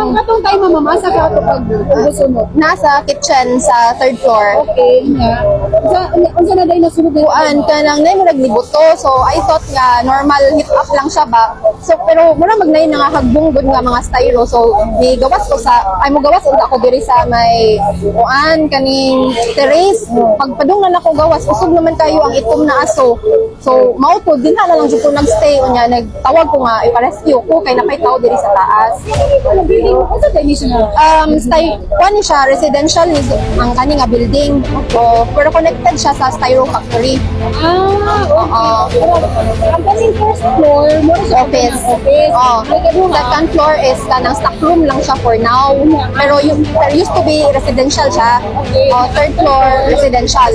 Ma'am, katong tayo mamamasa ka ito pag susunod. Nasa kitchen sa third floor. Okay, nga. Unsa na dahil nasunod na Kuan ka nang nay murag nibuto. So I thought nga normal hit up lang siya ba. So pero mura magnay na nga hagbong gud nga mga styro. So ni gawas ko sa ay mo gawas ug ako diri sa may kuan kaning terrace. Pagpadungnan ako gawas usog naman kayo ang itom na aso. So mao to din na lang jud ko nagstay unya nagtawag ko nga ipa-rescue ko kay napay tao diri sa taas. ano building? Unsa dahil ni siya? Kuan ni siya residential ni ang kani nga building. O, pero connected siya sa styro factory. Ang kasing first floor, mo siya Office. office. Oh. May kadunga. Second floor is kanang stock room lang siya for now. Pero yung there used to be residential siya. Oh, third floor residential.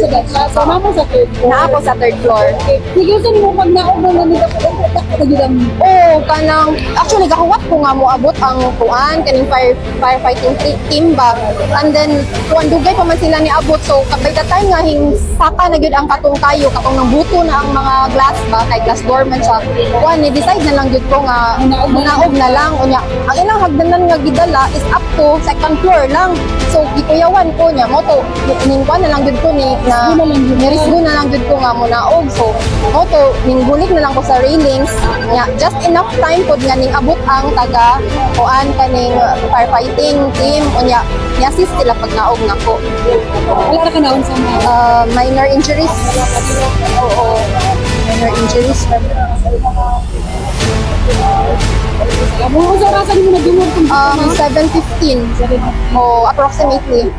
So, mamo sa third floor. Na ako sa third floor. Okay. Sige, saan mo pag naog na nila ko Oh, kanang actually gahuwat ko nga mo abot ang kuan kaning firefighting team ba. And then kuan dugay pa man sila ni abot so kabay that time nga saka na gyud ang katong kayo katong nang buto na ang mga glass ba kay glass door man siya. Kuan ni decide na lang gyud ko nga munaog na lang unya. Ang ilang hagdanan nga gidala is up to second floor lang. So gikuyawan ko nya mo to ning kuan na lang gyud ko ni na nirisgo na lang gyud ko nga munaog. So mo to ning gulik na lang ko sa railings nya just enough time pod nga ning abot ang taga kuan kaning firefighting team unya ni-assist sila pag naog nako. Wala ka naon sa mga. Minor injuries. Oo. Minor injuries. Mo unsa rasan mo nagdumog kung 7:15. Oh, approximately.